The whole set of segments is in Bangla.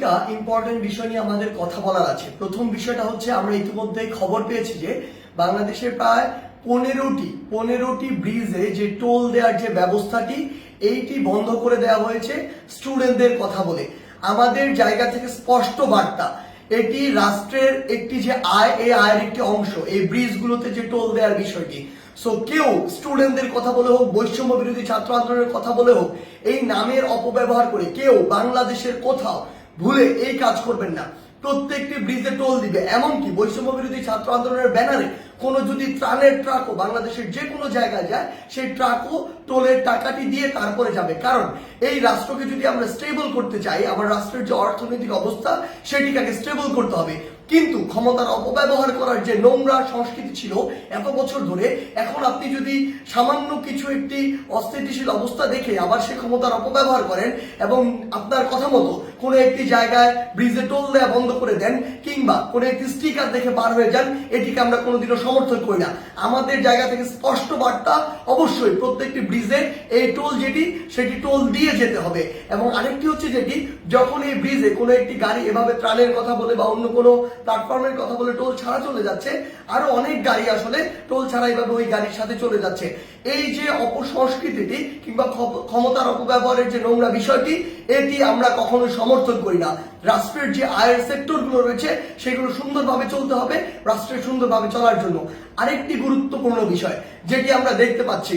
দুইটা ইম্পর্টেন্ট বিষয় নিয়ে আমাদের কথা বলার আছে। প্রথম বিষয়টা হচ্ছে, আমরা ইতিমধ্যে খবর পেয়েছি যে বাংলাদেশের প্রায় 15টি ব্রিজে যে টোল দেওয়ার যে ব্যবস্থাটি, এইটি বন্ধ করে দেওয়া হয়েছে স্টুডেন্টদের কথা বলে। আমাদের জায়গা থেকে স্পষ্ট বার্তা, এটি রাষ্ট্রের একটি যে আয়, এই আয়ের একটি অংশ এই ব্রিজগুলোতে যে টোল দেওয়ার বিষয়টি। সো কেউ স্টুডেন্টদের কথা বলে হোক, বৈষম্য বিরোধী ছাত্র আন্দোলনের কথা বলে হোক, এই নামের অপব্যবহার করে কেউ বাংলাদেশের কোথাও ভুলে এই কাজ করবেন না। প্রত্যেকটি ব্রিজে টোল দিবে, এমনকি বৈষম্য বিরোধী ছাত্র আন্দোলনের ব্যানারে কোনো যদি ত্রাণের ট্রাকও বাংলাদেশের যে কোনো জায়গায় যায়, সেই ট্রাকও টোলের টাকাটি দিয়ে তারপরে যাবে। কারণ এই রাষ্ট্রকে যদি আমরা স্টেবল করতে চাই, আমার রাষ্ট্রের যে অর্থনৈতিক অবস্থা সেটিকে আগে স্টেবল করতে হবে। কিন্তু ক্ষমতার অপব্যবহার করার যে নোংরা সংস্কৃতি ছিল এত বছর ধরে, এখন আপনি যদি সামান্য কিছু একটি অস্থিতিশীল অবস্থা দেখে আবার সে ক্ষমতার অপব্যবহার করেন এবং আপনার কথা মতো কোনো একটি জায়গায় ব্রিজে টোল দেওয়া বন্ধ করে দেন, কিংবা কোনো একটি স্টিকার দেখে বার হয়ে যান, এটিকে আমরা কোনোদিনও সমর্থন করি না। আমাদের জায়গা থেকে স্পষ্ট বার্তা, অবশ্যই প্রত্যেকটি ব্রিজে এই টোল যেটি, সেটি টোল দিয়ে যেতে হবে। এবং আরেকটি হচ্ছে যেটি, যখন এই ব্রিজে কোনো একটি গাড়ি এভাবে ত্রাণের কথা বলে বা অন্য কোনো প্ল্যাটফর্মের কথা বলে টোল ছাড়া চলে যাচ্ছে, আরো অনেক গাড়ি আসলে টোল ছাড়া এইভাবে ওই গাড়ির সাথে চলে যাচ্ছে। এই যে অপসংস্কৃতিটি কিংবা ক্ষমতার অপব্যবহারের যে নোংরা বিষয়টি, এটি আমরা কখনো সমর্থন করি না। রাষ্ট্রের যে আয়ের সেক্টরগুলো রয়েছে সেগুলো সুন্দরভাবে চলতে হবে রাষ্ট্রের সুন্দরভাবে চলার জন্য। আরেকটি গুরুত্বপূর্ণ বিষয় যেটি আমরা দেখতে পাচ্ছি,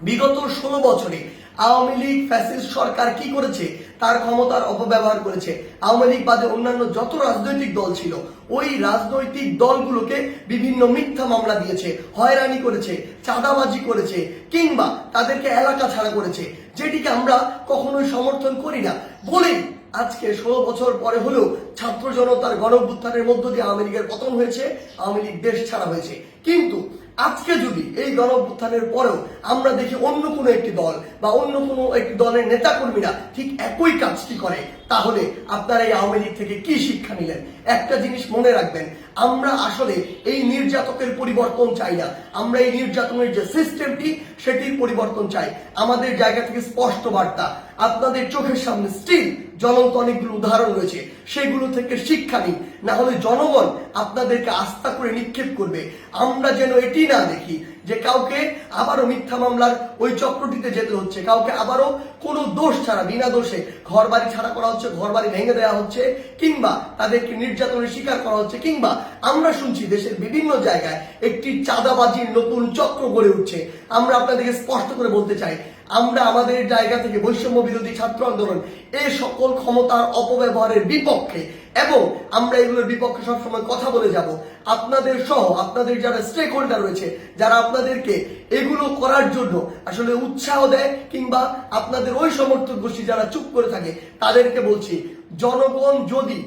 বিগত 16 বছরে আওয়ামী লীগ ফ্যাসিস্ট সরকার কি করেছে, তার ক্ষমতার অপব্যবহার করেছে। আওয়ামী লীগ বাদে অন্যান্য যত রাজনৈতিক দল ছিল, ওই রাজনৈতিক দলগুলোকে বিভিন্ন মিথ্যা মামলা দিয়েছে, হয়রানি করেছে, চাঁদাবাজি করেছে, কিংবা তাদেরকে এলাকা ছাড়া করেছে, যেটিকে আমরা কখনোই সমর্থন করি না। বলেই আজকে 16 বছর পরে হলেও ছাত্র জনতার গণঅভ্যুত্থানের মধ্য দিয়ে আওয়ামী লীগের পতন হয়েছে, আওয়ামী লীগ দেশ ছাড়া হয়েছে। কিন্তু আজকে যদি এই গণঅভ্যুত্থানের পরেও আমরা দেখি অন্য কোনো একটি দল বা অন্য কোনো একটি দলের নেতাকর্মীরা ঠিক একই কাজটি করে, তাহলে আপনারা এই আওয়ামী লীগ থেকে কি শিক্ষা নিলেন? একটা জিনিস মনে রাখবেন, আমরা আসলে এই নির্যাতকের পরিবর্তন চাই না, আমরা এই নির্যাতনের যে সিস্টেমটি সেটির পরিবর্তন চাই। আমাদের জায়গা থেকে স্পষ্ট বার্তা, আপনাদের চোখের সামনে স্টিল জ্বলন্ত অনেকগুলো উদাহরণ রয়েছে, সেগুলো থেকে শিক্ষা নিন, না হলে জনগণ আপনাদেরকে আস্থা করে নিক্ষেপ করবে। আমরা যেন এটি না দেখি যে কাউকে আবারও মিথ্যা মামলার ওই চক্রটিতে যেতে হচ্ছে, কাউকে আবারও কোনো দোষ ছাড়া বিনা দোষে ঘর বাড়ি ছাড়া করা হচ্ছে, ঘর বাড়ি ভেঙে দেওয়া হচ্ছে, কিংবা তাদেরকে নির্যাতনের শিকার করা হচ্ছে, কিংবা আমরা শুনছি দেশের বিভিন্ন জায়গায় একটি চাঁদাবাজির নতুন চক্র গড়ে উঠছে। আমরা আপনাদেরকে স্পষ্ট করে বলতে চাই, আমরা আমাদের জায়গা থেকে বৈষম্য বিরোধী ছাত্র আন্দোলন এই সকল ক্ষমতার অপব্যবহারের বিপক্ষে, এবং আমরা এগুলোর বিপক্ষে সবসময় কথা বলে যাব। আপনাদের সহ আপনাদের যারা স্টেক হোল্ডার রয়েছে, যারা আপনাদেরকে এগুলো করার জন্য আসলে উৎসাহ দেয়, কিংবা আপনাদের ওই সমর্থক গোষ্ঠী যারা চুপ করে থাকে, তাদেরকে বলছি, জনগণ যদি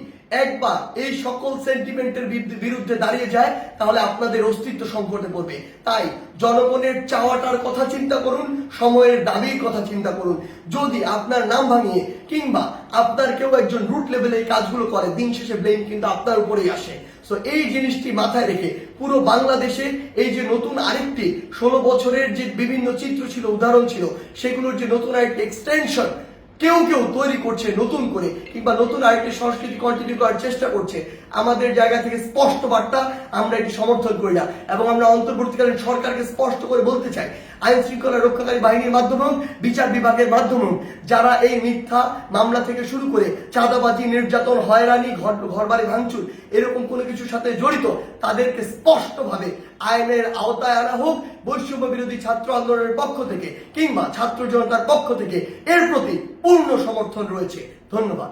একবার এই সকল সেন্টিমেন্টের বিরুদ্ধে দাঁড়িয়ে যায়, তাহলে আপনাদের অস্তিত্ব সংকটে পড়বে। তাই জনগণের চাওয়াটার কথা চিন্তা করুন, সময়ের দাবির কথা চিন্তা করুন। যদি আপনার নাম ভাঙিয়ে কিংবা আপনার কেউ একজন রুট লেভেলে এই কাজগুলো করে, দিন শেষে ব্লেম কিন্তু আপনার উপরেই আসে। সো এই জিনিসটি মাথায় রেখে পুরো বাংলাদেশে এই যে নতুন আরেকটি 16 বছরের যে বিভিন্ন চিত্র ছিল, উদাহরণ ছিল, সেগুলোর যে নতুন আরেকটি এক্সটেনশন কেউ কেউ তৈরি করছে নতুন করে, কিংবা নতুন আরেকটি সংস্কৃতি কন্টিনিউ করার চেষ্টা করছে, আমাদের জায়গা থেকে স্পষ্ট বার্তা, আমরা এটি সমর্থন করি না। এবং আমরা অন্তর্বর্তীকালীন সরকারকে স্পষ্ট করে বলতে চাই, আইন শৃঙ্খলা রক্ষাকারী বাহিনীর মাধ্যমে, বিচার বিভাগের মাধ্যমে যারা এই মিথ্যা মামলা থেকে শুরু করে চাঁদাবাজি, নির্যাতন, হয়রানি, ঘরবাড়ি ভাঙচুর এরকম কোনো কিছুর সাথে জড়িত, তাদেরকে স্পষ্টভাবে আইনের আওতায় আনা হোক। বৈষম্য বিরোধী ছাত্র আন্দোলনের পক্ষ থেকে কিংবা ছাত্র জনতার পক্ষ থেকে এর প্রতি পূর্ণ সমর্থন রয়েছে। ধন্যবাদ।